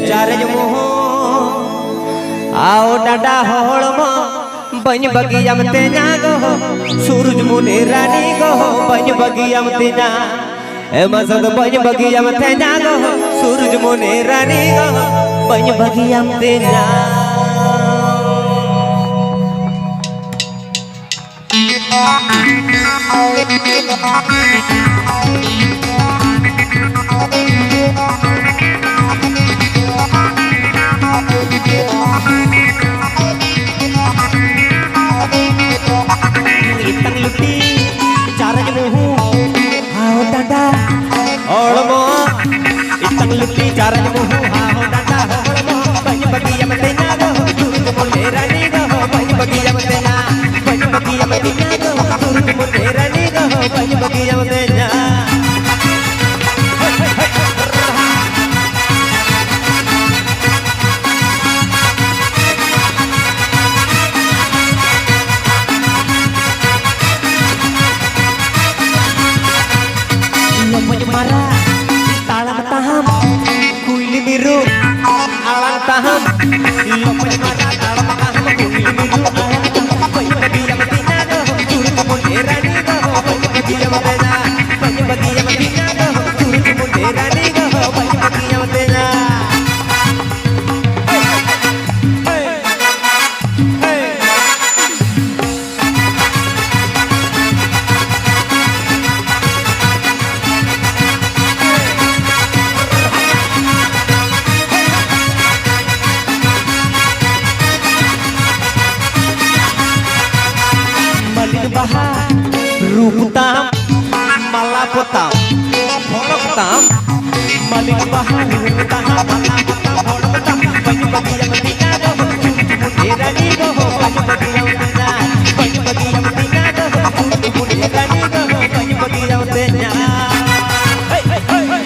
charge मोह आओ डाडा होड़मा बन बगिया में तेना गो सूरज मुने रानी गो बन बगिया में तेना ए मसद बन बगिया में तेना गो सूरज मुने रानी गो बन बगिया में तेना इतंग लुटी चारज मुहू आओ डाडा ओड़मो इतंग लुटी चारज मुहू आओ डाडा ओड़मो बन बगिया में तेना गो सूरज मुने रानी गो बन बगिया में तेना बन बगिया में तेना गो सूरज मुने रानी गो बन बगिया में तेना marah talam taham kuili biru alang taham lopet marah talam taham kuili biru alang taham bagi bagi yang tina go turut munderani go bagi bagi yang tina bagi bagi yang tina go turut munderani go bagi bagi yang tina bahar ruputam malapotam holotam malik bahar ruputam malapotam holotam bagi bagi yang tina go munderani go bagi bagi yang tina bagi bagi yang tina go munderani go bagi bagi yang tina hey hey hey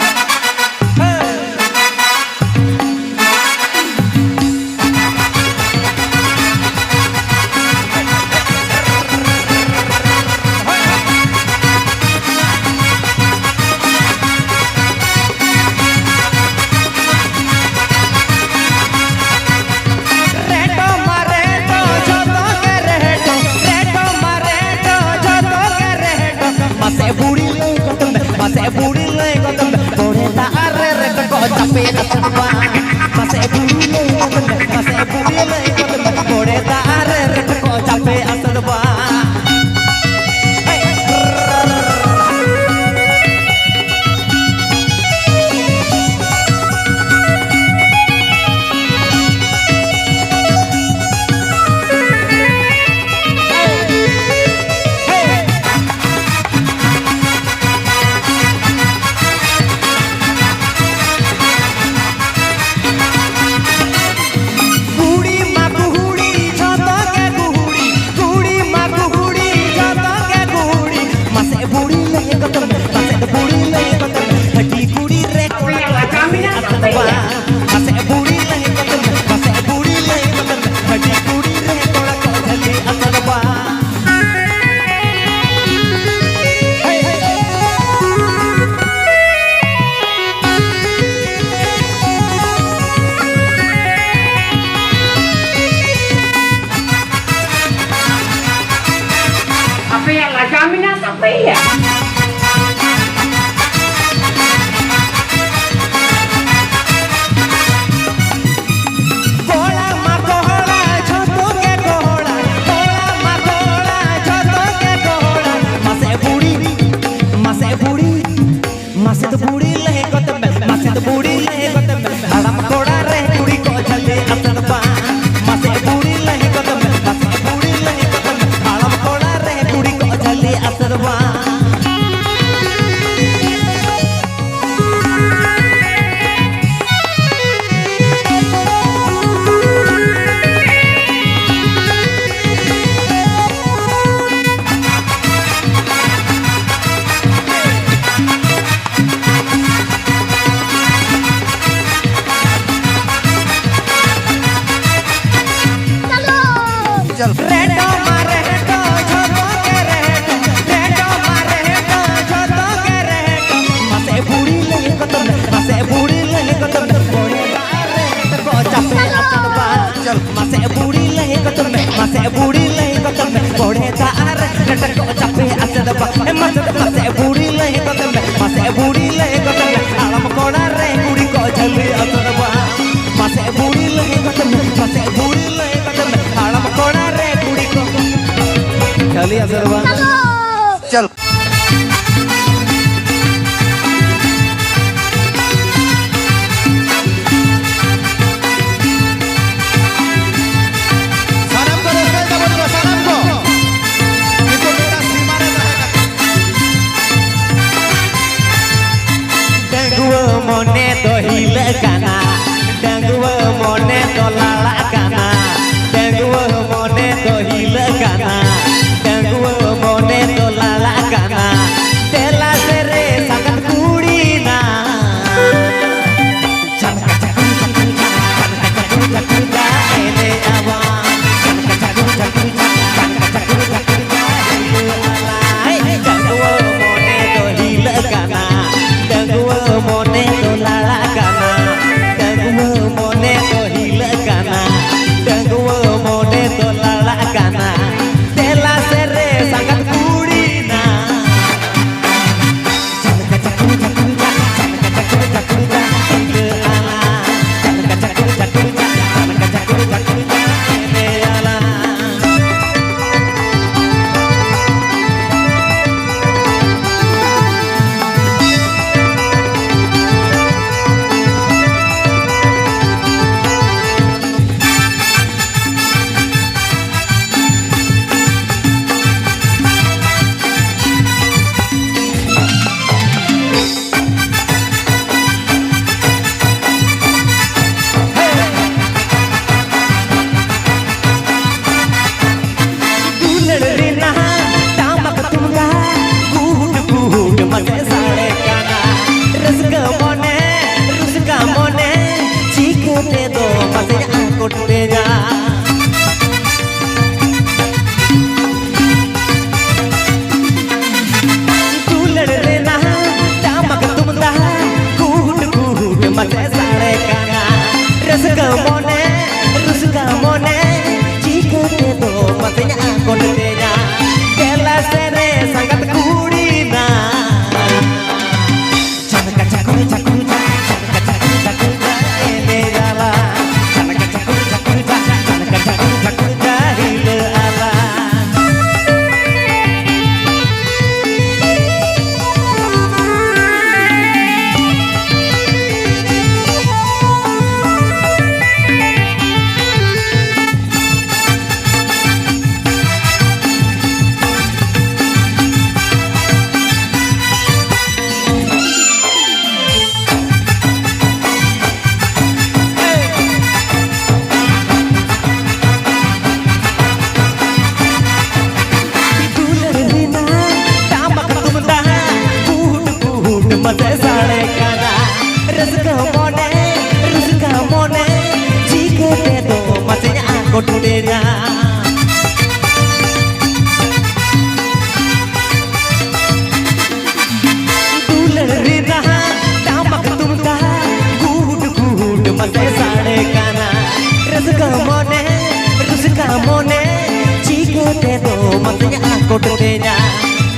भैया सरवा चल mone to hile kana dangwa mone to lala kana dangwa mone to hile kana dangwa mone to lala kana tela sere sangat kudina jangan ene awa dangwa mone to hile kana dangwa mone to lala kana dangwa mone to hile kana dangwa mone to lala kana tela sere sangat kudina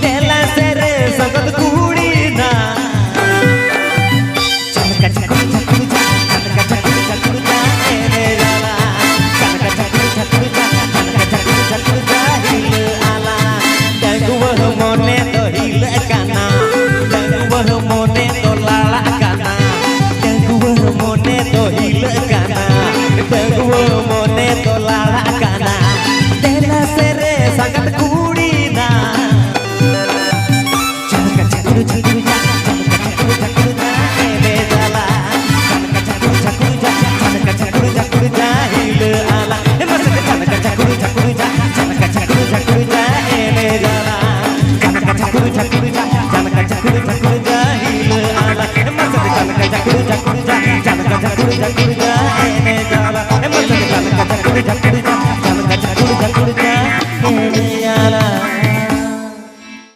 tela sere sangat kudina